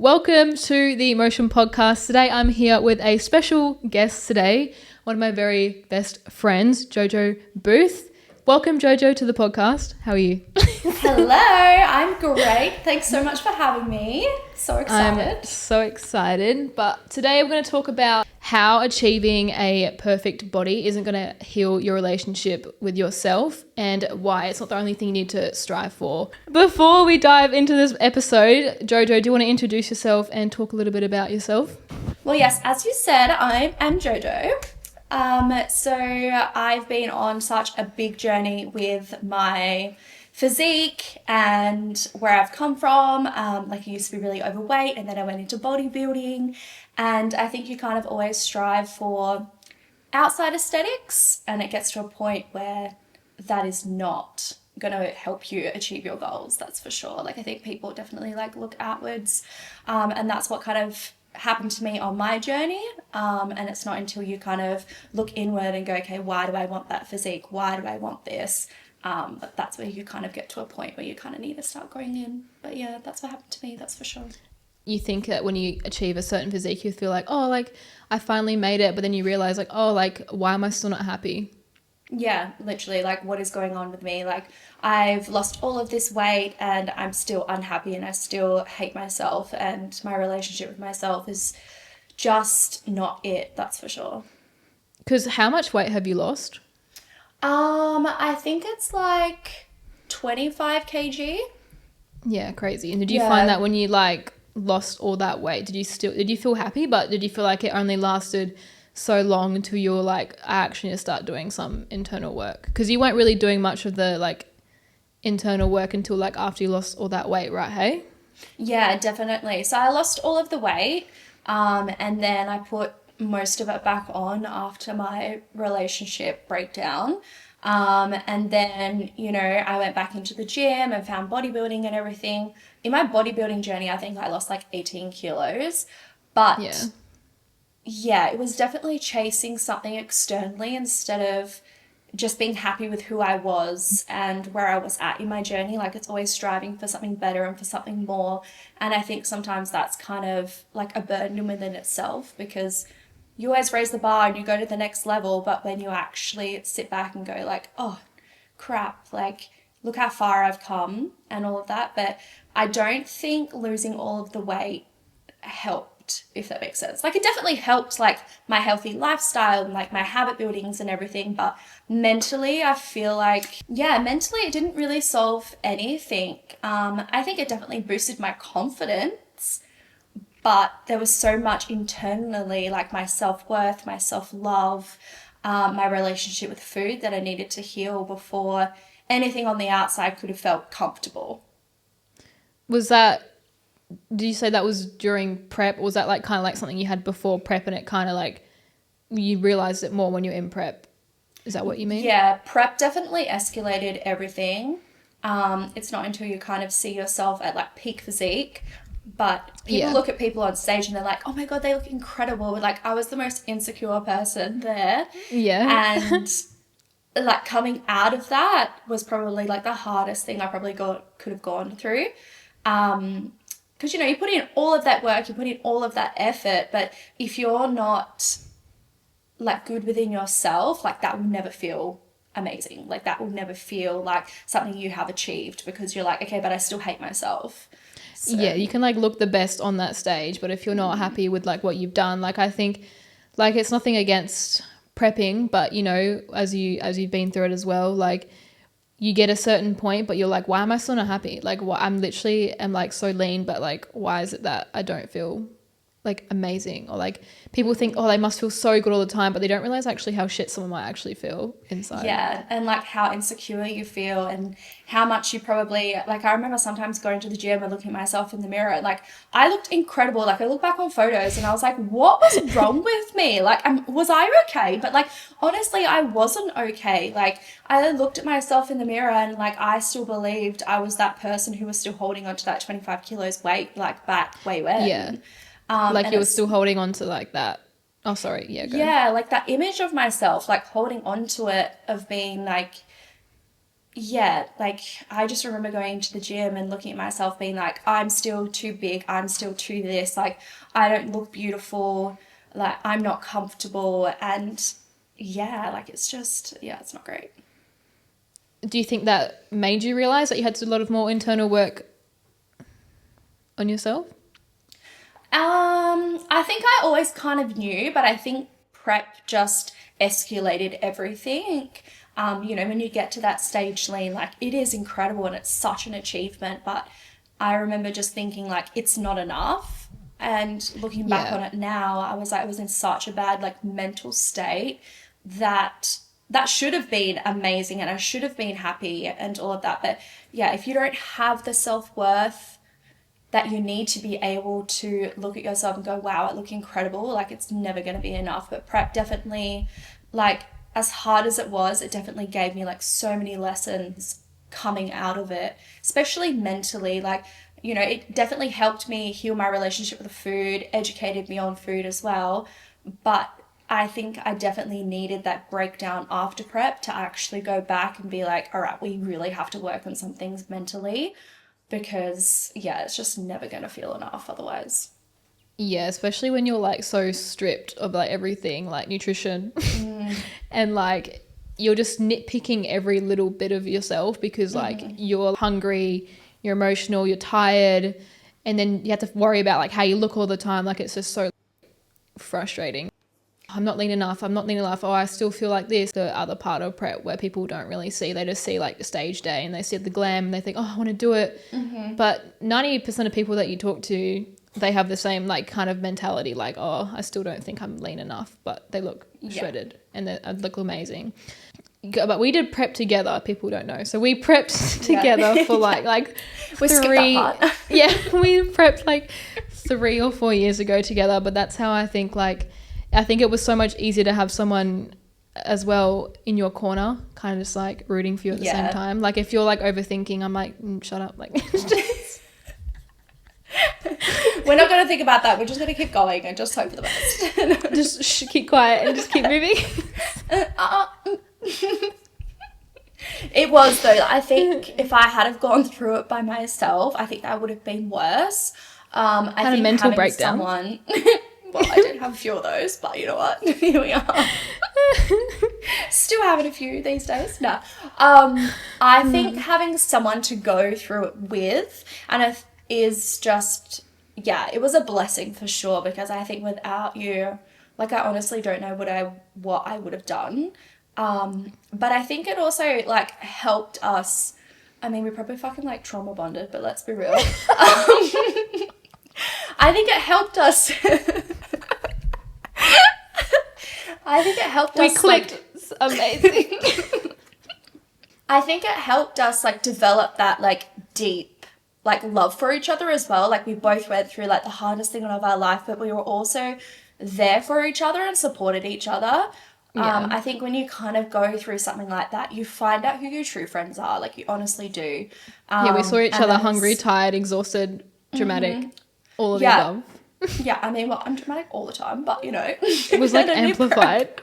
Welcome to the Emotion Podcast. Today I'm here with a special guest today, one of my very best friends, Jojo Booth. Welcome, Jojo, to the podcast. How are you? Hello, I'm great. Thanks so much for having me. So excited. I'm so excited. But today we're going to talk about how achieving a perfect body isn't going to heal your relationship with yourself and why it's not the only thing you need to strive for. Before we dive into this episode, Jojo, do you want to introduce yourself and talk a little bit about yourself? Well, yes, as you said, I am Jojo. So I've been on such a big journey with my physique and where I've come from. I used to be really overweight and then I went into bodybuilding, and I think you kind of always strive for outside aesthetics, and it gets to a point where that is not going to help you achieve your goals, that's for sure. I think people definitely look outwards, and that's what kind of happened to me on my journey, and it's not until you kind of look inward and go, okay, why do I want that physique, why do I want this, but that's where you kind of get to a point where you kind of need to start going in. But yeah, that's what happened to me, that's for sure. You think that when you achieve a certain physique you feel I finally made it, but then you realize why am I still not happy? Yeah, literally, what is going on with me? I've lost all of this weight and I'm still unhappy and I still hate myself, and my relationship with myself is just not it, that's for sure. Because how much weight have you lost? I think it's 25 kg. Yeah, crazy. And did you find that when you lost all that weight, did you feel happy, but did you feel like it only lasted so long until you were I actually need to start doing some internal work? Because you weren't really doing much of the internal work until after you lost all that weight, right? Hey? Yeah, definitely. So I lost all of the weight, and then I put most of it back on after my relationship breakdown. And then, I went back into the gym and found bodybuilding and everything. In my bodybuilding journey, I think I lost 18 kilos, but yeah, it was definitely chasing something externally instead of just being happy with who I was and where I was at in my journey. It's always striving for something better and for something more. And I think sometimes that's kind of a burden within itself, because you always raise the bar and you go to the next level, but when you actually sit back and go oh crap, look how far I've come and all of that. But I don't think losing all of the weight helped, if that makes sense. It definitely helped my healthy lifestyle and my habit buildings and everything, but mentally I feel mentally it didn't really solve anything. I think it definitely boosted my confidence, but there was so much internally, my self-worth, my self-love, my relationship with food that I needed to heal before anything on the outside could have felt comfortable. Did you say that was during prep, or was that kind of something you had before prep and it kind of you realized it more when you're in prep? Is that what you mean? Yeah, prep definitely escalated everything. It's not until you kind of see yourself at peak physique, but people look at people on stage and they're like, oh my God, they look incredible. But I was the most insecure person there. Yeah. And coming out of that was probably the hardest thing I probably could have gone through. Because, you put in all of that work, you put in all of that effort, but if you're not, good within yourself, that will never feel amazing. That will never feel like something you have achieved, because you're okay, but I still hate myself. So. Yeah, you can look the best on that stage, but if you're not happy with what you've done, I think it's nothing against prepping, but, as you've been through it as well, you get a certain point, but you're why am I still not happy? I'm literally so lean, but why is it that I don't feel amazing? Or people think, oh, they must feel so good all the time, but they don't realize actually how shit someone might actually feel inside. Yeah, and how insecure you feel and how much you probably, I remember sometimes going to the gym and looking at myself in the mirror and I looked incredible. I look back on photos and I was what was wrong with me? Was I okay? But honestly, I wasn't okay. I looked at myself in the mirror and I still believed I was that person who was still holding on to that 25 kilos weight back way when. Yeah. You were still holding on to that. Oh, sorry. Yeah, go. Yeah, that image of myself, holding on to it, of being yeah, like I just remember going to the gym and looking at myself being like, I'm still too big, I'm still too this, like I don't look beautiful, like I'm not comfortable, and yeah, like it's just, yeah, it's not great. Do you think that made you realize that you had to do a lot of more internal work on yourself? I think I always kind of knew, but I think prep just escalated everything. You know, when you get to that stage lean, like it is incredible and it's such an achievement, but I remember just thinking like it's not enough. And looking back on Yeah. it now, I was like, I was in such a bad like mental state that that should have been amazing and I should have been happy and all of that. But yeah, if you don't have the self-worth that you need to be able to look at yourself and go, wow, I look incredible. Like it's never going to be enough. But prep definitely, like as hard as it was, it definitely gave me like so many lessons coming out of it, especially mentally. Like, you know, it definitely helped me heal my relationship with the food, educated me on food as well. But I think I definitely needed that breakdown after prep to actually go back and be like, all right, we really have to work on some things mentally because yeah, it's just never going to feel enough otherwise. Yeah, especially when you're like so stripped of like everything, like nutrition, and like you're just nitpicking every little bit of yourself because like you're hungry, you're emotional, you're tired, and then you have to worry about like how you look all the time. Like it's just so frustrating. I'm not lean enough. I'm not lean enough. Oh, I still feel like this. The other part of prep where people don't really see, they just see like the stage day and they see the glam and they think, oh, I want to do it. But 90% of people that you talk to, they have the same like kind of mentality, like, oh, I still don't think I'm lean enough, but they look Yeah. shredded and they look amazing. But we did prep together. People don't know, so we prepped together for like We skipped three. that part. Yeah, we prepped like 3 or 4 years ago together. But that's how I think. Like, I think it was so much easier to have someone as well in your corner, kind of just like rooting for you at the same Yeah. time. Like if you're like overthinking, I'm like, shut up, like. We're not going to think about that. We're just going to keep going and just hope for the best. Just keep quiet and just keep moving. It was though. I think if I had have gone through it by myself, I think that would have been worse. I Had a think mental having breakdown. someone. Well, I did have a few of those, but you know what? Here we are. Still having a few these days. No. I think having someone to go through it with, and it is just, yeah, it was a blessing for sure because I think without you, like I honestly don't know what I would have done. But I think it also like helped us. I mean, we probably fucking like trauma bonded, but let's be real. I think it helped us. I think it helped We us. clicked. Like, It's amazing. I think it helped us like develop that like deep like love for each other as well. Like we both went through like the hardest thing of our life, but we were also there for each other and supported each other. Yeah. I think when you kind of go through something like that, you find out who your true friends are. Like you honestly do. Yeah, we saw each and other that hungry, is- tired, exhausted, dramatic, all of the Yeah. above. Yeah, I mean, well, I'm dramatic all the time, but you know. It was like I don't need prep. amplified.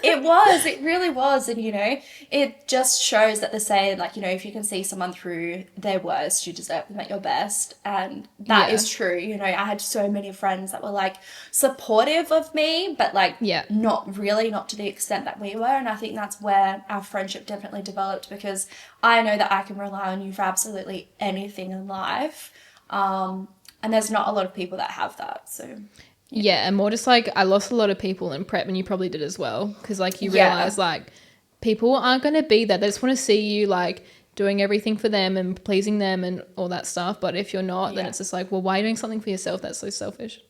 It really was. And, you know, it just shows that the saying, like, you know, if you can see someone through their worst, you deserve them at your best. And that Yeah. is true. You know, I had so many friends that were, like, supportive of me, but, like, Yeah. not to the extent that we were. And I think that's where our friendship definitely developed because I know that I can rely on you for absolutely anything in life. And there's not a lot of people that have that. So, Yeah, and more just like I lost a lot of people in prep, and you probably did as well, because like you Yeah. realize like people aren't going to be there. They just want to see you like doing everything for them and pleasing them and all that stuff. But if you're not, then Yeah. it's just like, well, why are you doing something for yourself? That's so selfish.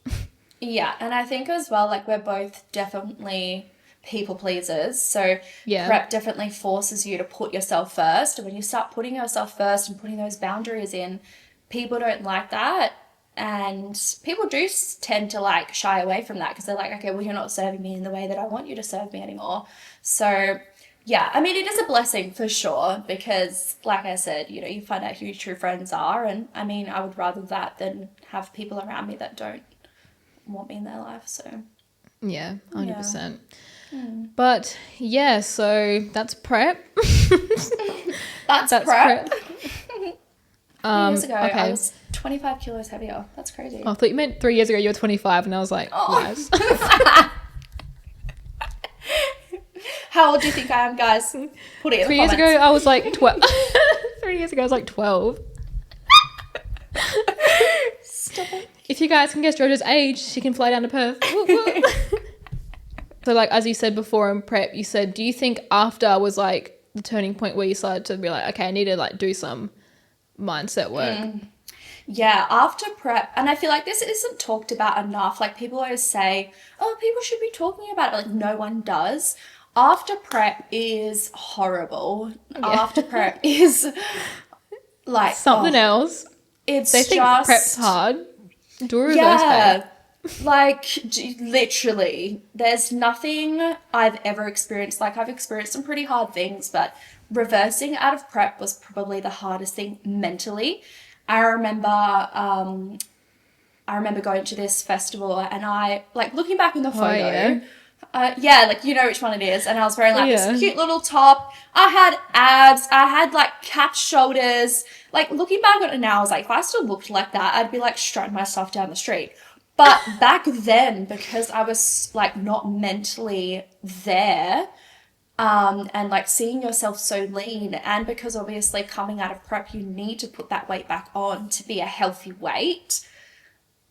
yeah. And I think as well, like, we're both definitely people pleasers. So, Yeah. prep definitely forces you to put yourself first. And when you start putting yourself first and putting those boundaries in, people don't like that. And people do tend to like shy away from that because they're like, okay, well, you're not serving me in the way that I want you to serve me anymore. So, yeah, I mean, it is a blessing for sure because, like I said, you know, you find out who your true friends are. And I mean, I would rather that than have people around me that don't want me in their life. So, Yeah, 100%. But yeah, so that's prep. That's That's prep. prep. 3 years ago, I okay. was 25 kilos heavier. That's crazy. I thought you meant 3 years ago you were 25, and I was like, nice. How old do you think I am, guys? Put it in 3 the years comments. ago I was like 12. 3 years ago I was like 12. Stop it. If you guys can guess Jojo's age, she can fly down to Perth. Whoop, whoop. So like, as you said before in prep, you said, do you think after was like the turning point where you started to be like, okay, I need to like do some mindset work? Yeah, after prep, and I feel like this isn't talked about enough. Like, people always say, oh, people should be talking about it, but like no one does. After prep is horrible. Yeah. After prep is like Something else. It's They think just prep's hard. Do a reverse babe. like literally, there's nothing I've ever experienced. Like, I've experienced some pretty hard things, but reversing out of prep was probably the hardest thing mentally. I remember going to this festival, and I, like, looking back in the photo, like, you know which one it is, and I was wearing like this cute little top. I had abs, I had like cat shoulders. Like, looking back on it now, I was like, if I still looked like that, I'd be like strutting myself down the street. But back then, because I was like not mentally there, and like seeing yourself so lean, and because obviously coming out of prep, you need to put that weight back on to be a healthy weight.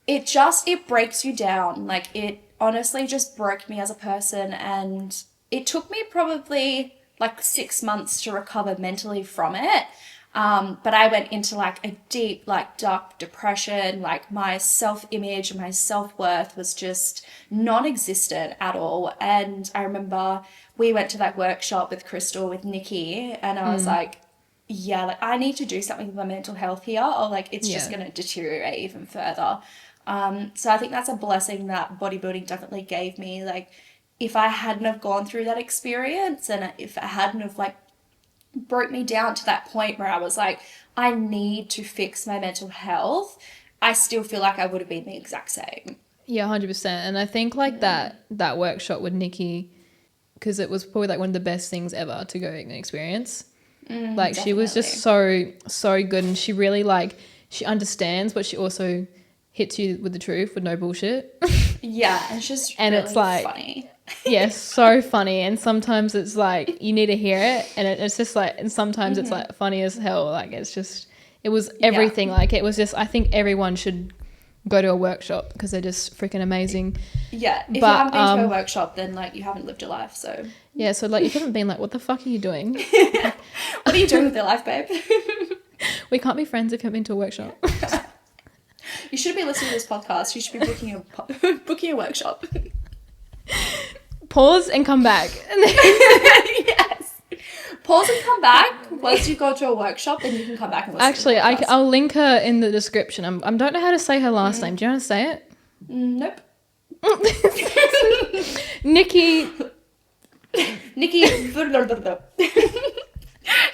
It breaks you down. Like, it honestly just broke me as a person, and it took me probably like 6 months to recover mentally from it. But I went into like a deep, like dark depression. Like, my self-image and my self-worth was just non-existent at all. And I remember we went to that workshop with Crystal, with Nicky, and I was like, yeah, like, I need to do something with my mental health here, or like it's just going to deteriorate even further. So I think that's a blessing that bodybuilding definitely gave me. Like, if I hadn't have gone through that experience, and if it hadn't have like broke me down to that point where I was like, I need to fix my mental health, I still feel like I would have been the exact same. Yeah, 100%. And I think like that workshop with Nicky, because it was probably like one of the best things ever to go and experience. Like, definitely. She was just so good, and she really like, she understands, but she also hits you with the truth with no bullshit. Yeah, and she's and really it's like funny. Yeah, so funny. And sometimes it's like you need to hear it, and it's just like, and sometimes it's like funny as hell. Like, it's just, it was everything. Like, it was just, I think everyone should go to a workshop because they're just freaking amazing. Yeah, if you haven't been to a workshop, then like you haven't lived your life. So yeah, so like, you haven't been like, what the fuck are you doing? What are you doing with your life, babe? We can't be friends if you haven't been to a workshop. You should be listening to this podcast. You should be booking a workshop. Pause and come back. Yes. Pause and come back. Once you go to a workshop, then you can come back and listen. Actually, to the podcast. I'll link her in the description. I don't know how to say her last name. Do you want to say it? Nope. Nicky.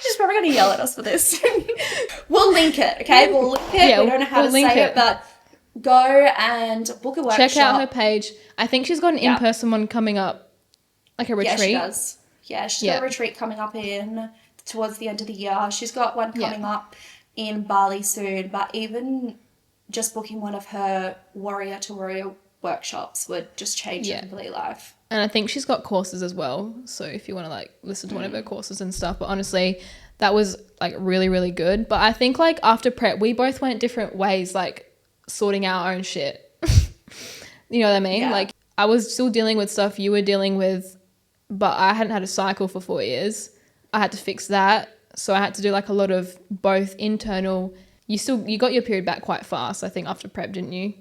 She's probably going to yell at us for this. We'll link it, okay? We'll link it. Yeah, we don't know how to say it, but go and book a workshop. Check out her page. I think she's got an in-person one coming up, like a retreat. Yeah, she does. Yeah, she's got a retreat coming up towards the end of the year. She's got one coming up in Bali soon, but even just booking one of her warrior to warrior workshops would just change your complete life. And I think she's got courses as well. So if you want to like listen to one of her courses and stuff, but honestly, that was like really, really good. But I think like after prep, we both went different ways, like sorting our own shit. You know what I mean? Yeah. Like, I was still dealing with stuff you were dealing with, but I hadn't had a cycle for 4 years. I had to fix that. So I had to do like a lot of both internal. You got your period back quite fast, I think, after prep, didn't you?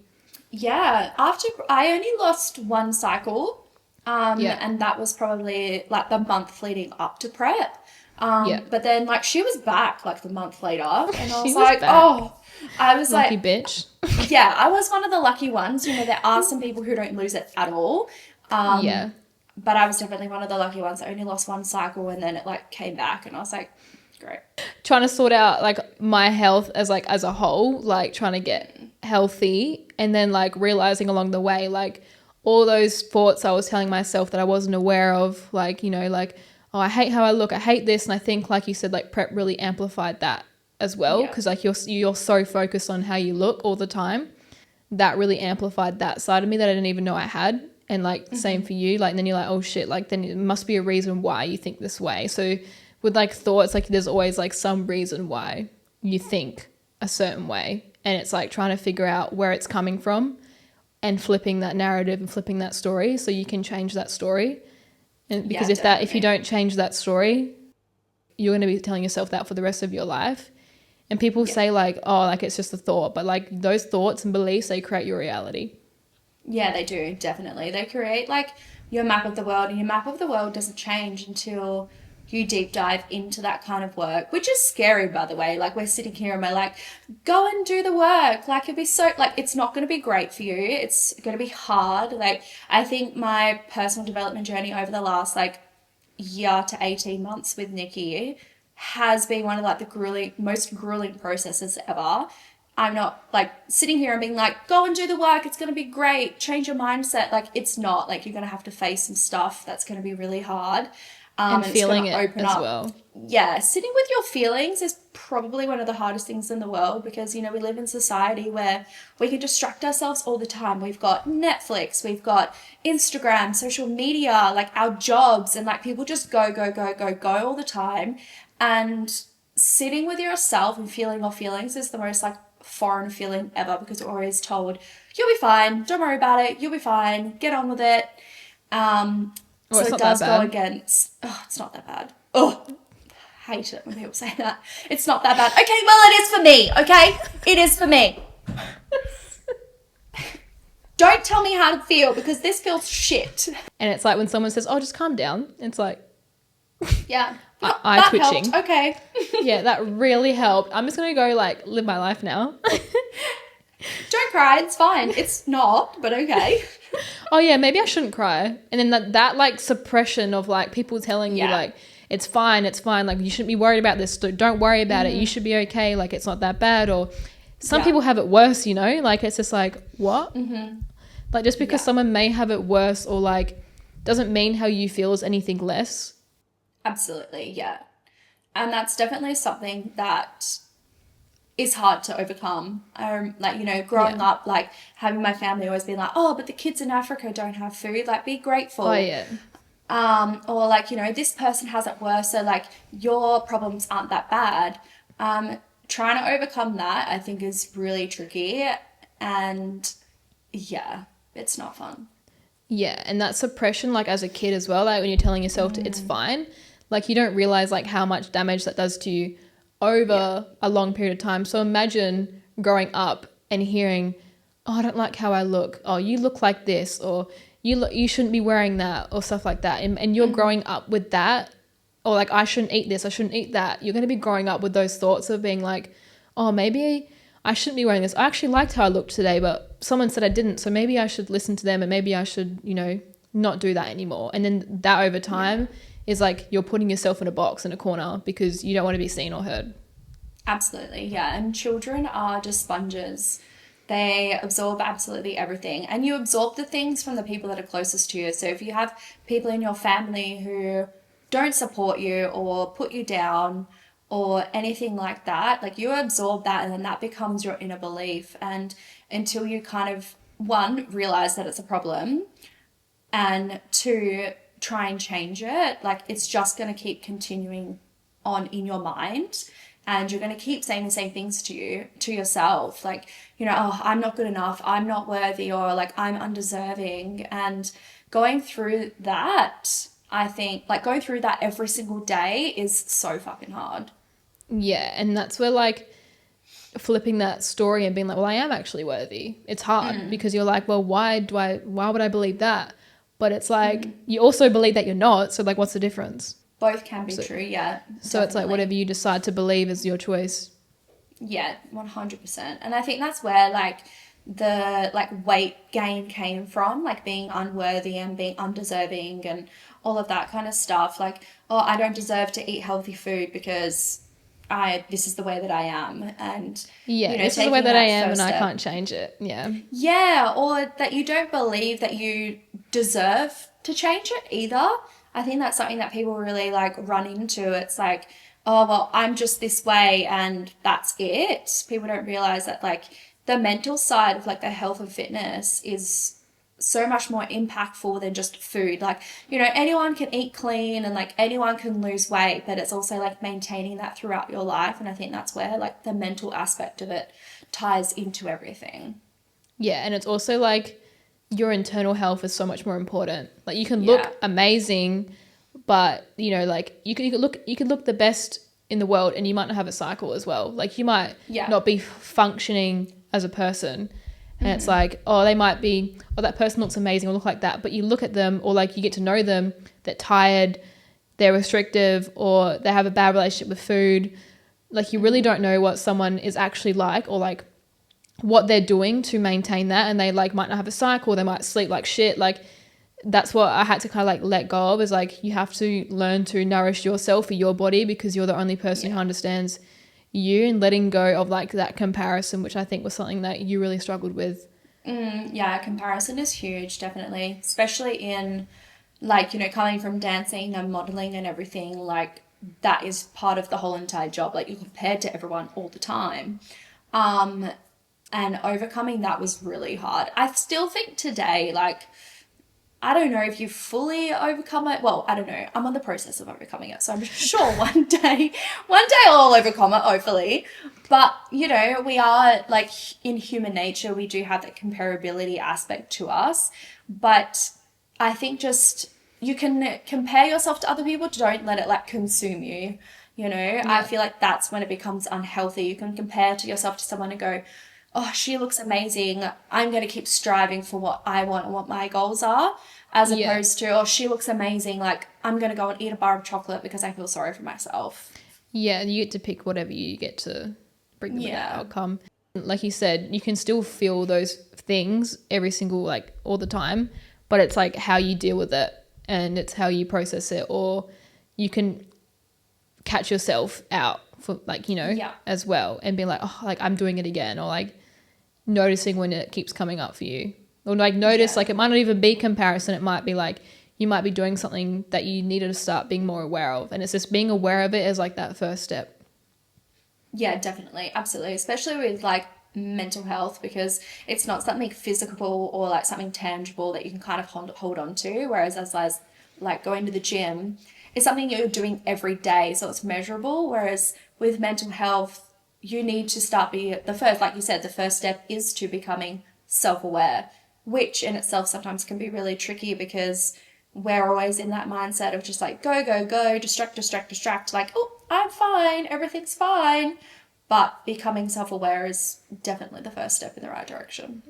Yeah. I only lost one cycle. And that was probably like the month leading up to prep. But then like she was back like the month later, and I was like, back. I was lucky like, bitch. Yeah, I was one of the lucky ones. You know, there are some people who don't lose it at all. But I was definitely one of the lucky ones. I only lost one cycle, and then it like came back, and I was like, great. Trying to sort out like my health as a whole, like trying to get healthy, and then like realizing along the way, like all those thoughts I was telling myself that I wasn't aware of, like, you know, like, oh, I hate how I look, I hate this. And I think, like you said, like prep really amplified that as well, because like you're so focused on how you look all the time. That really amplified that side of me that I didn't even know I had. And like same for you, like then you're like, oh shit, like then it must be a reason why you think this way. So with like thoughts, like there's always like some reason why you think a certain way, and it's like trying to figure out where it's coming from and flipping that narrative and flipping that story so you can change that story. And because if you don't change that story, you're going to be telling yourself that for the rest of your life. And people say like, oh, like it's just a thought, but like those thoughts and beliefs, they create your reality. Yeah, they do, definitely. They create like your map of the world, and your map of the world doesn't change until you deep dive into that kind of work, which is scary, by the way. Like we're sitting here and we're like, go and do the work. Like it'd be so, like it's not going to be great for you. It's going to be hard. Like I think my personal development journey over the last like year to 18 months with Nicky has been one of like the most grueling processes ever. I'm not like sitting here and being like, go and do the work, it's going to be great, change your mindset. Like it's not. Like you're going to have to face some stuff that's going to be really hard. And feeling it as well. Yeah, sitting with your feelings is probably one of the hardest things in the world, because, you know, we live in society where we can distract ourselves all the time. We've got Netflix, we've got Instagram, social media, like our jobs, and like people just go all the time. And sitting with yourself and feeling your feelings is the most like foreign feeling ever, because we're always told, you'll be fine, don't worry about it, you'll be fine, get on with it. So it does go against, it's not that bad. Hate it when people say that. It's not that bad. Okay, well, it is for me, okay? It is for me. Don't tell me how to feel, because this feels shit. And it's like when someone says, oh, just calm down. It's like, yeah. eye twitching. Helped. Okay. Yeah, that really helped. I'm just going to go like live my life now. Don't cry, it's fine. It's not, but okay. Oh yeah, maybe I shouldn't cry. And then that like suppression of like people telling you like, it's fine, like you shouldn't be worried about this, don't worry about it, you should be okay, like it's not that bad. Or some people have it worse, you know, like it's just like, what? Like just because someone may have it worse or like doesn't mean how you feel is anything less. Absolutely, yeah. And that's definitely something that is hard to overcome. Like, you know, growing up, like having my family always being like, oh, but the kids in Africa don't have food, like be grateful. Oh yeah. Or like, you know, this person has it worse, so like your problems aren't that bad. Trying to overcome that, I think, is really tricky, and yeah, it's not fun. Yeah, and that suppression, like as a kid as well, like when you're telling yourself it's fine, like you don't realize like how much damage that does to you over a long period of time. So imagine growing up and hearing, oh, I don't like how I look, oh, you look like this, or you shouldn't be wearing that, or stuff like that, and you're growing up with that, or like I shouldn't eat this, I shouldn't eat that. You're going to be growing up with those thoughts of being like, oh, maybe I shouldn't be wearing this, I actually liked how I looked today, but someone said I didn't, so maybe I should listen to them, and maybe I should, you know, not do that anymore. And then that over time is like you're putting yourself in a box in a corner because you don't want to be seen or heard. Absolutely, yeah. And children are just sponges. They absorb absolutely everything, and you absorb the things from the people that are closest to you. So if you have people in your family who don't support you or put you down or anything like that, like you absorb that, and then that becomes your inner belief. And until you kind of, one, realize that it's a problem, and two, try and change it, like it's just going to keep continuing on in your mind, and you're going to keep saying the same things to yourself, like, you know, oh, I'm not good enough, I'm not worthy, or like I'm undeserving. And going through that, I think like going through that every single day is so fucking hard. Yeah, and that's where like flipping that story and being like, well, I am actually worthy. It's hard because you're like, well, why would I believe that? But it's like you also believe that you're not, so like what's the difference? Both can be true, yeah. So it's like whatever you decide to believe is your choice. Yeah, 100%. And I think that's where like the like weight gain came from, like being unworthy and being undeserving and all of that kind of stuff. Like, oh, I don't deserve to eat healthy food because this is the way that I am. And yeah, you know, this is the way that I am, and step. I can't change it. Yeah. Yeah, or that you don't believe that you deserve to change it either. I think that's something that people really like run into. It's like, oh, well, I'm just this way and that's it. People don't realize that like the mental side of like the health and fitness is so much more impactful than just food. Like, anyone can eat clean and like anyone can lose weight, but it's also like maintaining that throughout your life. And I think that's where like the mental aspect of it ties into everything. Yeah, and it's also like your internal health is so much more important. Like you can look amazing, but like you could look the best in the world and you might not have a cycle as well. Like you might not be functioning as a person. And it's like, oh, they might be, oh, that person looks amazing or look like that. But you look at them or like you get to know them, they're tired, they're restrictive, or they have a bad relationship with food. Like you really don't know what someone is actually like or like what they're doing to maintain that. And they like might not have a cycle, they might sleep like shit. Like that's what I had to kind of like let go of, is like you have to learn to nourish yourself for your body because you're the only person who understands you, and letting go of like that comparison, which I think was something that you really struggled with. Yeah, comparison is huge, definitely, especially in like, coming from dancing and modeling and everything. Like that is part of the whole entire job. Like you're compared to everyone all the time. And overcoming that was really hard. I still think today, like, I don't know if you fully overcome it. Well, I don't know. I'm on the process of overcoming it. So I'm sure one day I'll overcome it, hopefully. But, we are like in human nature, we do have that comparability aspect to us. But I think just you can compare yourself to other people. Don't let it like consume you. I feel like that's when it becomes unhealthy. You can compare to yourself to someone and go, oh, she looks amazing. I'm going to keep striving for what I want and what my goals are, as opposed to, oh, she looks amazing. Like, I'm going to go and eat a bar of chocolate because I feel sorry for myself. Yeah, you get to pick whatever you get to bring them that outcome. Like you said, you can still feel those things every single, like, all the time, but it's like how you deal with it and it's how you process it, or you can catch yourself out for like, as well, and be like, oh, like I'm doing it again, or like noticing when it keeps coming up for you, or like notice like it might not even be comparison, it might be like you might be doing something that you needed to start being more aware of, and it's just being aware of it is like that first step. Yeah, definitely, absolutely, especially with like mental health, because it's not something physical or like something tangible that you can kind of hold on to, whereas as like going to the gym is something you're doing every day, so it's measurable. Whereas with mental health, you need to start the first, like you said, the first step is to becoming self-aware, which in itself sometimes can be really tricky because we're always in that mindset of just like go, go, go, distract, like, oh, I'm fine, everything's fine. But becoming self-aware is definitely the first step in the right direction.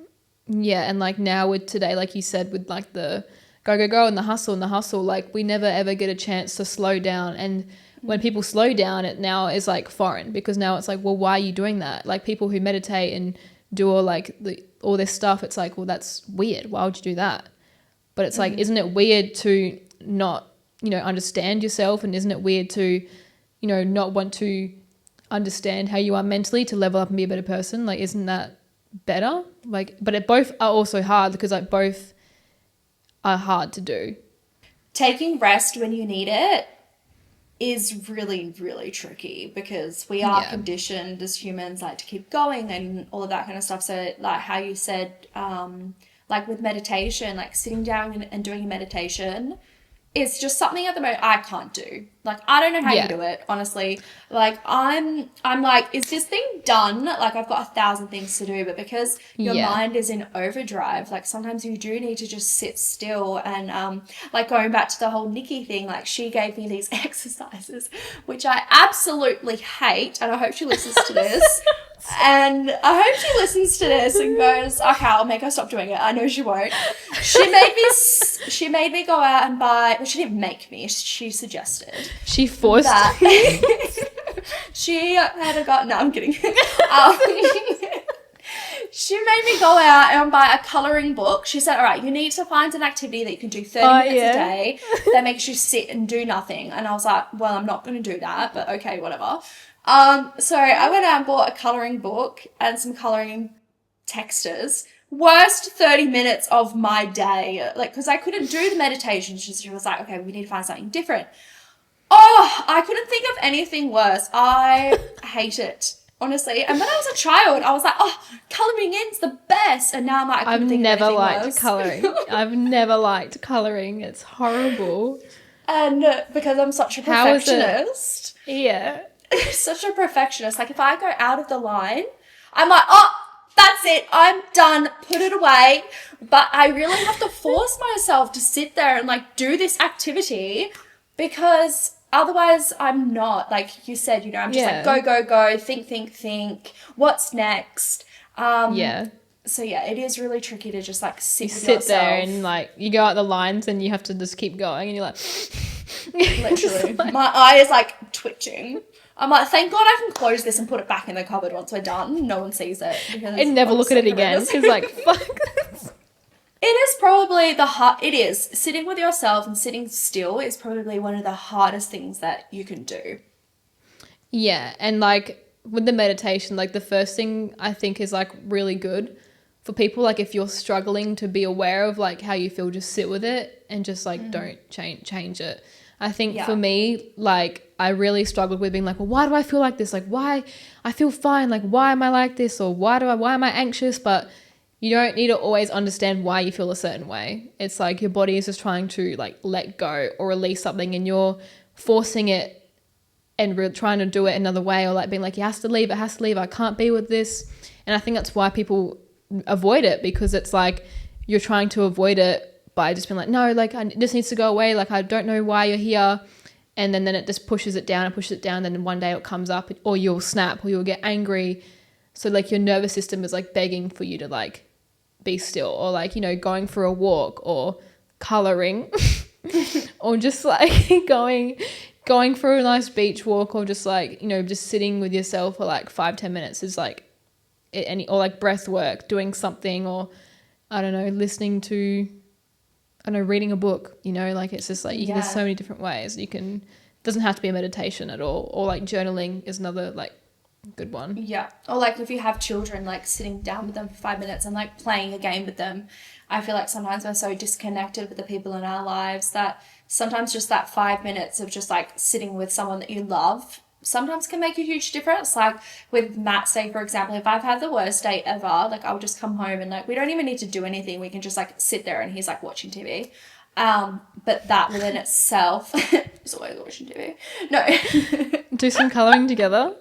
Yeah, and like now with today, like you said, with like the go and the hustle, like we never ever get a chance to slow down. And when people slow down, it now is like foreign, because now it's like, well, why are you doing that? Like people who meditate and do all this stuff, it's like, well, that's weird. Why would you do that? But it's like, isn't it weird to not, understand yourself? And isn't it weird to, not want to understand how you are mentally to level up and be a better person? Like, isn't that better? Like, but it both are also hard, because like both are hard to do. Taking rest when you need it is really, really tricky, because we are conditioned as humans like to keep going and all of that kind of stuff. So like how you said, like with meditation, like sitting down and doing a meditation, it's just something at the moment I can't do. Like, I don't know how you do it, honestly. Like, I'm like, is this thing done? Like, I've got 1,000 things to do, but because your mind is in overdrive, like, sometimes you do need to just sit still. And, like, going back to the whole Nikki thing, like, she gave me these exercises, which I absolutely hate, and I hope she listens to this. And I hope she listens to this and goes, okay, I'll make her stop doing it. I know she won't. She made me go out and buy, well, she didn't make me, she suggested. She forced me. She had no, I'm kidding. She made me go out and buy a colouring book. She said, all right, you need to find an activity that you can do 30 minutes a day that makes you sit and do nothing. And I was like, well, I'm not going to do that, but okay, whatever. So I went out and bought a colouring book and some colouring textures, worst 30 minutes of my day. Like, because I couldn't do the meditation. She was like, okay, we need to find something different. Oh, I couldn't think of anything worse. I hate it, honestly. And when I was a child, I was like, oh, colouring in's the best. And now I'm like, I couldn't think of anything worse. I've never liked colouring. I've never liked colouring. It's horrible. And because I'm such a perfectionist. Yeah. Such a perfectionist. Like, if I go out of the line, I'm like, oh, that's it. I'm done. Put it away. But I really have to force myself to sit there and, like, do this activity because otherwise I'm not. Like you said, you know, I'm just like, go, think. What's next? Yeah. So, yeah, it is really tricky to just, like, sit yourself there and, like, you go out the lines and you have to just keep going and you're like... Literally. My eye is, like, twitching. I'm like, thank God I can close this and put it back in the cupboard once we're done. No one sees it. And never look at it again because, like, fuck. It is probably it is. Sitting with yourself and sitting still is probably one of the hardest things that you can do. Yeah, and, like, with the meditation, like, the first thing I think is, like, really good for people, like, if you're struggling to be aware of, like, how you feel, just sit with it and just, like, don't change it. I think for me, like, I really struggled with being like, well, why do I feel like this? Like, why? I feel fine. Like, why am I like this? Or why am I anxious? But you don't need to always understand why you feel a certain way. It's like your body is just trying to, like, let go or release something and you're forcing it and trying to do it another way, or, like, being like, it has to leave. I can't be with this. And I think that's why people avoid it, because it's like you're trying to avoid it by just being like, no, like, it just needs to go away. Like, I don't know why you're here. And then it just pushes it down. Then one day it comes up, or you'll snap or you'll get angry. So, like, your nervous system is, like, begging for you to, like, be still, or, like, you know, going for a walk or colouring or just, like, going for a nice beach walk, or just, like, you know, just sitting with yourself for, like, 5-10 minutes is, like, or, like, breath work, doing something, or, I don't know, listening to... I know, reading a book, you know, like, it's just like, there's so many different ways you can, it doesn't have to be a meditation at all, or, like, journaling is another, like, good one. Yeah. Or, like, if you have children, like, sitting down with them for 5 minutes and, like, playing a game with them. I feel like sometimes we're so disconnected with the people in our lives that sometimes just that 5 minutes of just, like, sitting with someone that you love sometimes can make a huge difference. Like, with Matt, say, for example, if I've had the worst day ever, like, I'll just come home and, like, we don't even need to do anything. We can just, like, sit there and he's, like, watching TV. But that within itself is always watching TV. No. Do some colouring together.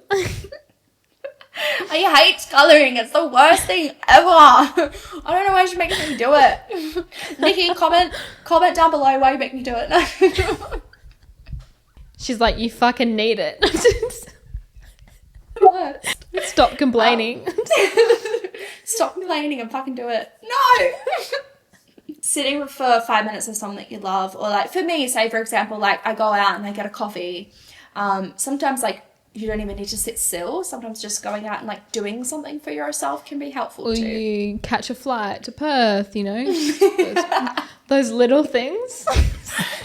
I hate colouring. It's the worst thing ever. I don't know why you should make me do it. Nikki, comment down below why you make me do it. She's like, you fucking need it. Stop complaining. Stop complaining and fucking do it. No! Sitting for 5 minutes with someone that you love, or, like, for me, say, for example, like, I go out and I get a coffee. Sometimes, like, you don't even need to sit still. Sometimes just going out and, like, doing something for yourself can be helpful too. Or you catch a flight to Perth, you know? those little things.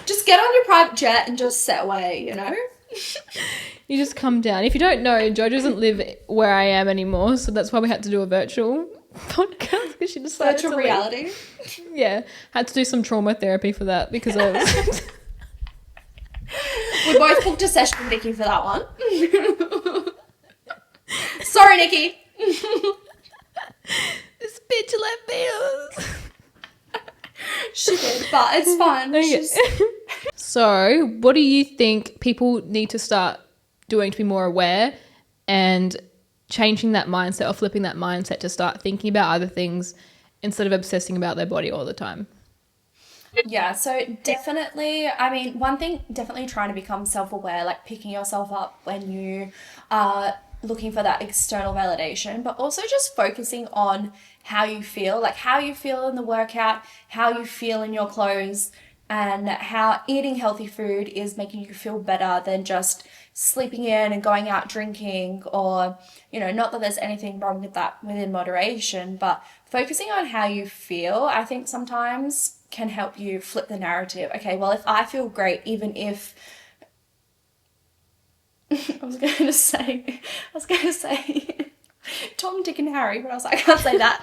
Just get on your private jet and just set away, you know? You just come down. If you don't know, Jo doesn't live where I am anymore, so that's why we had to do a virtual podcast, because she decided virtual reality. Yeah, had to do some trauma therapy for that, because I was... We both booked a session with Nikki for that one. Sorry, Nikki. This bitch left me. She did, but it's fine. Okay. So, what do you think people need to start doing to be more aware and changing that mindset, or flipping that mindset to start thinking about other things instead of obsessing about their body all the time? Yeah, so definitely, I mean, one thing, definitely trying to become self-aware, like picking yourself up when you are looking for that external validation, but also just focusing on how you feel, like how you feel in the workout, how you feel in your clothes, and how eating healthy food is making you feel better than just sleeping in and going out drinking, or, you know, not that there's anything wrong with that within moderation, but focusing on how you feel, I think sometimes can help you flip the narrative. Okay, well, if I feel great, even if I was going to say Tom, Dick and Harry, but I was like, I can't say that.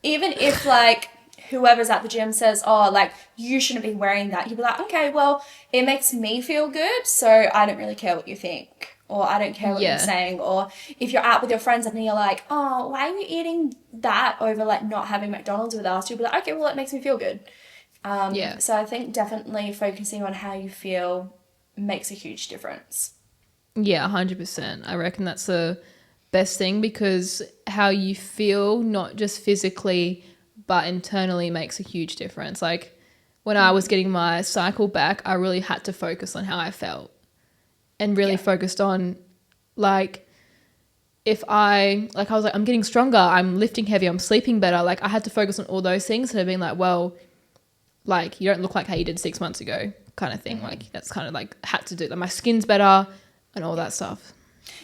Even if like whoever's at the gym says, oh, like you shouldn't be wearing that, you'd be like, okay, well, it makes me feel good, so I don't really care what you think, or I don't care what you're saying. Or if you're out with your friends and you're like, oh, why are you eating that over like not having McDonald's with us, you'll be like, okay, well, it makes me feel good. So I think definitely focusing on how you feel makes a huge difference. Yeah, 100%. I reckon that's the best thing, because how you feel, not just physically but internally, makes a huge difference. Like when I was getting my cycle back, I really had to focus on how I felt, and really focused on like, if I was like, I'm getting stronger, I'm lifting heavy, I'm sleeping better. Like I had to focus on all those things, and being like, well, like you don't look like how you did 6 months ago, kind of thing. Mm-hmm. Like that's kind of like had to do that. Like, my skin's better and all that stuff.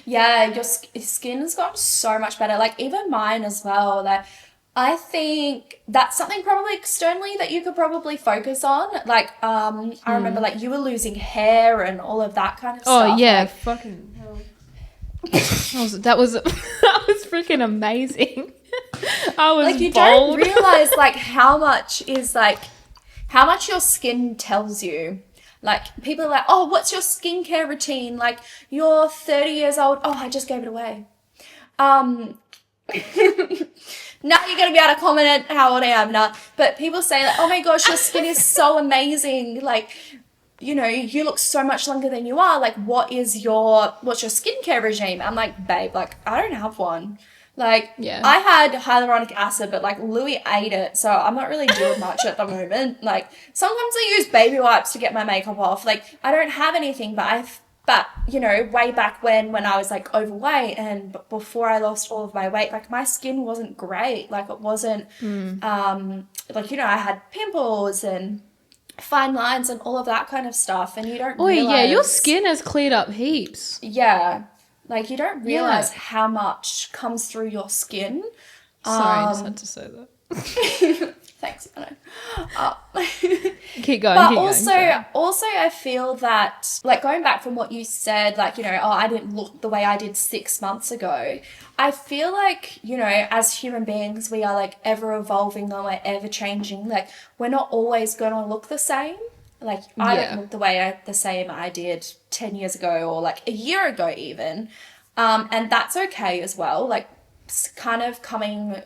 Yeah, your skin has gotten so much better. Like even mine as well. Like I think that's something probably externally that you could probably focus on. Like I remember like you were losing hair and all of that kind of stuff. Oh yeah, like, fucking hell. that was freaking amazing. I was like, you bold. don't realize like how much your skin tells you. Like people are like, oh, what's your skincare routine? Like you're 30 years old. Oh, I just gave it away. Now you're going to be able to comment how old I am now. But people say like, oh my gosh, your skin is so amazing. Like, you know, you look so much younger than you are. Like, what's your skincare regime? I'm like, babe, like, I don't have one. Like, I had hyaluronic acid, but like Louis ate it, so I'm not really doing much at the moment. Like, sometimes I use baby wipes to get my makeup off. Like, I don't have anything, but you know, way back when I was like overweight and before I lost all of my weight, like my skin wasn't great. Like it wasn't, like, you know, I had pimples and fine lines and all of that kind of stuff, and you don't realize. Yeah, your skin has cleared up heaps. Yeah. Like, you don't realize how much comes through your skin. Sorry, I just had to say that. Thanks, I know. Keep going. But also, I feel that, like, going back from what you said, like, you know, oh, I didn't look the way I did 6 months ago. I feel like, you know, as human beings, we are, like, ever evolving and we're ever changing. Like, we're not always going to look the same. Like, I don't look the same I did 10 years ago or, like, a year ago even. And that's okay as well. Like, kind of coming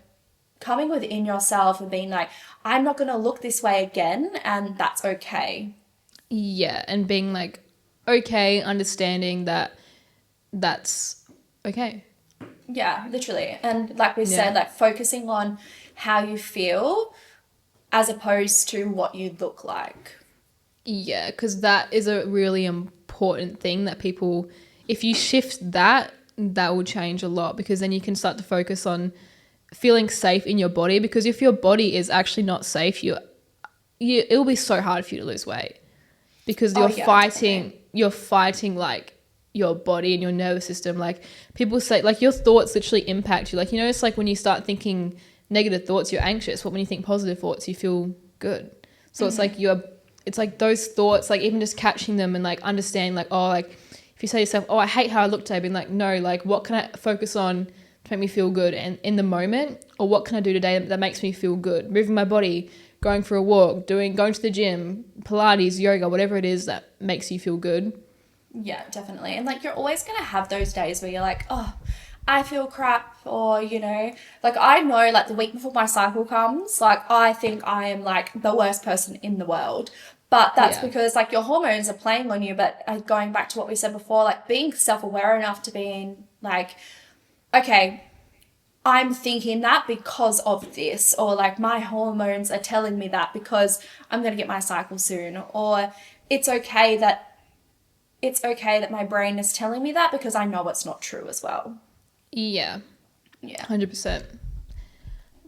within yourself and being like, I'm not going to look this way again, and that's okay. Yeah, and being like, okay, understanding that that's okay. Yeah, literally. And like we said, like focusing on how you feel as opposed to what you look like. Yeah, because that is a really important thing that people, if you shift that will change a lot, because then you can start to focus on feeling safe in your body. Because if your body is actually not safe, it'll be so hard for you to lose weight, because you're fighting like your body and your nervous system. Like people say, like your thoughts literally impact you. Like, you know, it's like when you start thinking negative thoughts, you're anxious, but when you think positive thoughts, you feel good. So it's like it's like those thoughts, like even just catching them and like understanding, like, oh, like if you say to yourself, oh, I hate how I look today, being like, no, like what can I focus on to make me feel good and in the moment, or what can I do today that makes me feel good? Moving my body, going for a walk, going to the gym, Pilates, yoga, whatever it is that makes you feel good. Yeah, definitely. And like you're always going to have those days where you're like, oh, I feel crap, or, you know, like I know like the week before my cycle comes, like I think I am like the worst person in the world. But that's because like your hormones are playing on you. But going back to what we said before, like being self-aware enough to being like, okay, I'm thinking that because of this, or like my hormones are telling me that because I'm going to get my cycle soon, or it's okay that my brain is telling me that because I know it's not true as well. Yeah. 100%.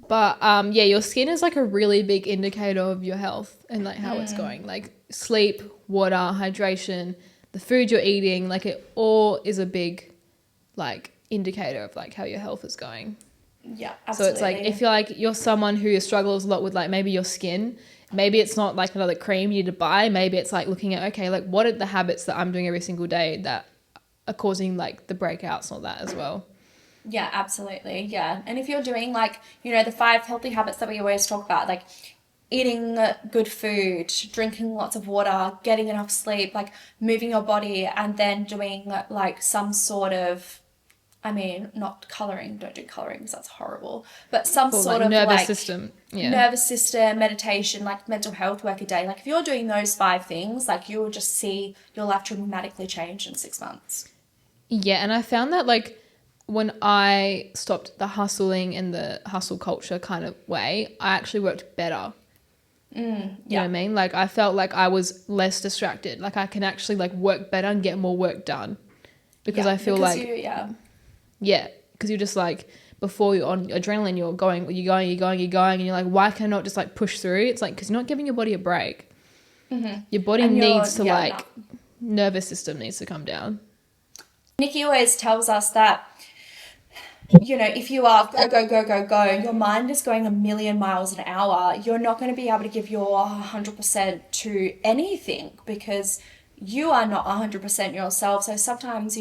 But your skin is like a really big indicator of your health and like how it's going. Like sleep, water, hydration, the food you're eating, like it all is a big like indicator of like how your health is going. Yeah, absolutely. So it's like if you're someone who struggles a lot with like maybe your skin, maybe it's not like another cream you need to buy. Maybe it's like looking at, okay, like what are the habits that I'm doing every single day that are causing like the breakouts and all that as well. Yeah, absolutely. Yeah. And if you're doing like, the 5 healthy habits that we always talk about, like eating good food, drinking lots of water, getting enough sleep, like moving your body, and then doing like some sort of, I mean, not coloring, don't do coloring because that's horrible, but some For like sort of nervous like system. Yeah. nervous system, meditation, like mental health work a day. Like if you're doing those 5 things, like you'll just see your life dramatically change in 6 months. Yeah, and I found that like when I stopped the hustling and the hustle culture kind of way, I actually worked better. You know what I Yeah. mean? Like I felt like I was less distracted. Like I can actually like work better and get more work done because Yeah. I feel Because like yeah. yeah, because you're just like before you're on adrenaline, you're going, and you're like, why can I not just like push through? It's like because you're not giving your body a break. Your body And you're, needs to yeah, like no. nervous system needs to come down. Nikki always tells us that, if you are go, go, go, go, go, your mind is going a million miles an hour. You're not going to be able to give your 100% to anything because you are not 100% yourself. So sometimes,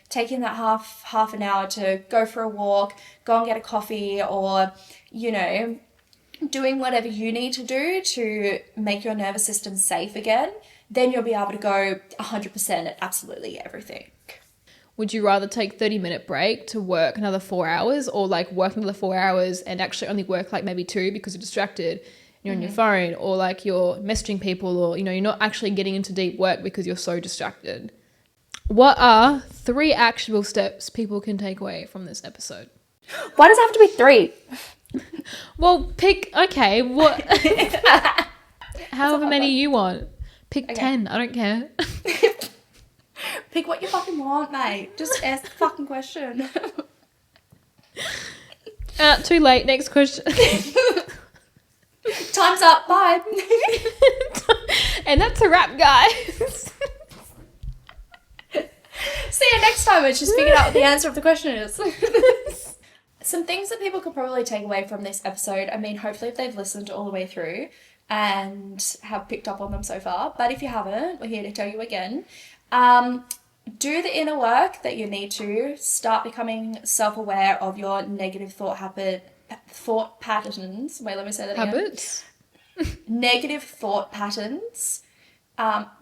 taking that half an hour to go for a walk, go and get a coffee, or, doing whatever you need to do to make your nervous system safe again, then you'll be able to go 100% at absolutely everything. Would you rather take 30-minute break to work another 4 hours or like work another 4 hours and actually only work like maybe two because you're distracted, you're on your phone or like you're messaging people or, you're not actually getting into deep work because you're so distracted? What are 3 actionable steps people can take away from this episode? Why does it have to be 3? Well, pick, okay, what, however many you want. Pick Okay. 10, I don't care. Pick what you fucking want, mate. Just ask the fucking question. Too late, next question. Time's up. Bye. And that's a wrap, guys. See you next time. I just figured out what the answer of the question is. Some things that people could probably take away from this episode. I mean, hopefully if they've listened all the way through and have picked up on them so far. But if you haven't, we're here to tell you again. Do the inner work that you need to. Start becoming self-aware of your negative thought patterns. Wait, let me say that again. Habits? Negative thought patterns.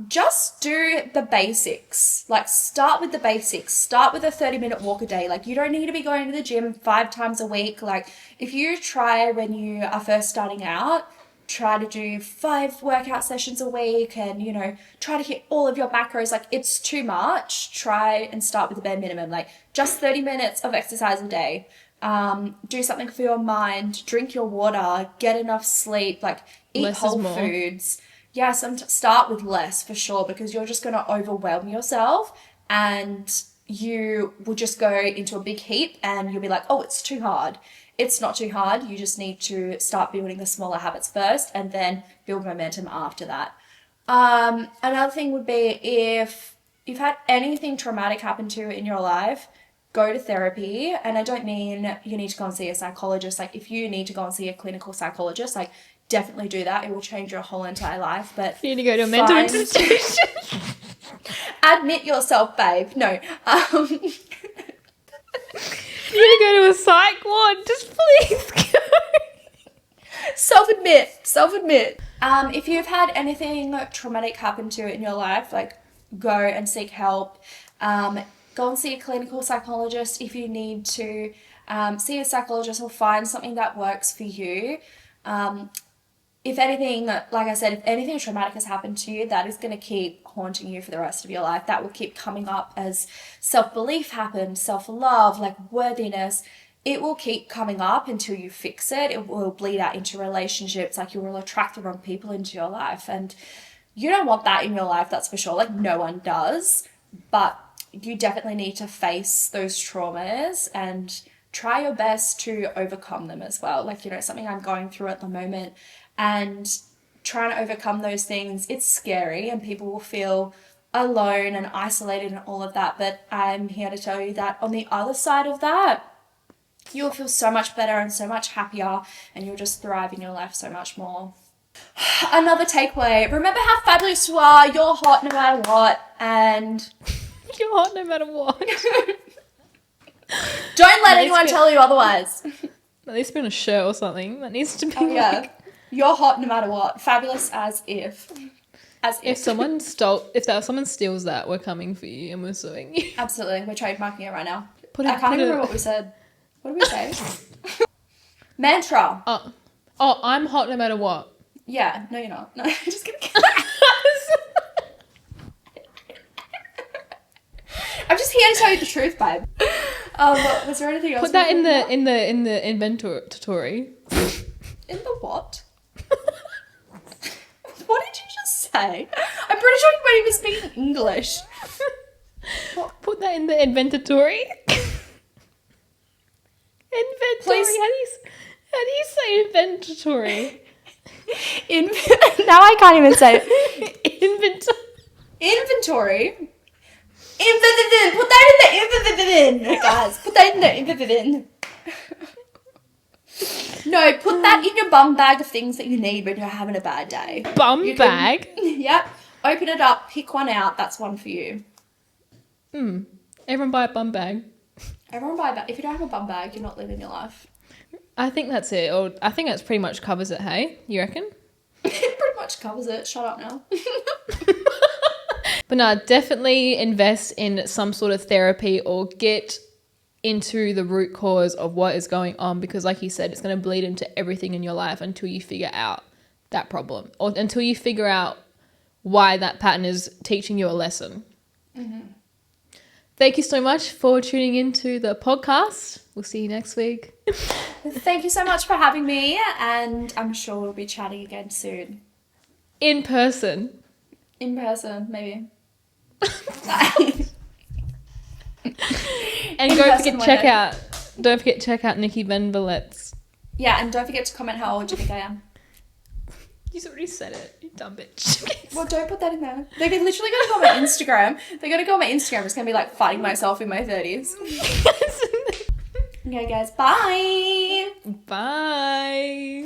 Just do the basics. Like, start with the basics. Start with a 30-minute walk a day. Like, you don't need to be going to the gym 5 times a week. Like, if you try when you are first starting out, try to do 5 workout sessions a week and, try to hit all of your macros. Like, it's too much. Try and start with the bare minimum. Like, just 30 minutes of exercise a day. Do something for your mind. Drink your water. Get enough sleep. Like, eat Less is whole more. foods. Yeah, start with less for sure because you're just going to overwhelm yourself and you will just go into a big heap and you'll be like, oh, it's too hard. It's not too hard. You just need to start building the smaller habits first and then build momentum after that. Another thing would be if you've had anything traumatic happen to you in your life, go to therapy. And I don't mean you need to go and see a psychologist. Like if you need to go and see a clinical psychologist, like definitely do that. It will change your whole entire life. But You need to go to a mental institution. admit yourself, babe. No. You need to go to a psych ward. Just please go. Self-admit. If you've had anything traumatic happen to you in your life, like go and seek help. Go and see a clinical psychologist if you need to. See a psychologist or find something that works for you. If anything, like I said, if anything traumatic has happened to you, that is going to keep haunting you for the rest of your life. That will keep coming up as self-belief happens, self-love, like worthiness. It will keep coming up until you fix it. It will bleed out into relationships. Like you will attract the wrong people into your life. And you don't want that in your life, that's for sure. Like no one does. But you definitely need to face those traumas and try your best to overcome them as well. Like, something I'm going through at the moment and trying to overcome those things, it's scary and people will feel alone and isolated and all of that. But I'm here to tell you that on the other side of that, you'll feel so much better and so much happier and you'll just thrive in your life so much more. Another takeaway, remember how fabulous you are, you're hot no matter what, and... You're hot no matter what. Don't let anyone tell you otherwise. At least be on a shirt or something. That needs to be Yeah. You're hot no matter what. Fabulous as if. If someone steals that, we're coming for you and we're suing you. Absolutely. We're trademarking it right now. I can't even remember what we said. What did we say? Mantra. Oh, I'm hot no matter what. Yeah. No, you're not. No, just kidding. I'm just here to tell you the truth, babe. Was there anything else? Put that in the inventory. In the what? What did you just say? I'm pretty sure you might even speak English. Put that in the inventory. Inventory. Please. How do you say inventory? Now I can't even say it. Inventory. Put that in the guys. Put that in the No, put that in your bum bag of things that you need when you're having a bad day. Bag? Yep. Open it up, pick one out. That's one for you. Everyone buy a bum bag. Everyone buy a bag. If you don't have a bum bag, you're not living your life. I think that's it. Or I think that's pretty much covers it, hey? You reckon? It pretty much covers it. Shut up now. But no, definitely invest in some sort of therapy or get into the root cause of what is going on, because like you said, it's going to bleed into everything in your life until you figure out that problem or until you figure out why that pattern is teaching you a lesson. Mm-hmm. Thank you so much for tuning into the podcast. We'll see you next week. Thank you so much for having me, and I'm sure we'll be chatting again soon. In person. In person, maybe. And don't forget to check out Nikki Van Villet's. Yeah, and don't forget to comment how old you think I am. You already said it, you dumb bitch. Well, don't put that in there. They're literally going to go on my Instagram. They're going to go on my Instagram. It's going to be like fighting myself in my 30s. Okay, guys. Bye. Bye.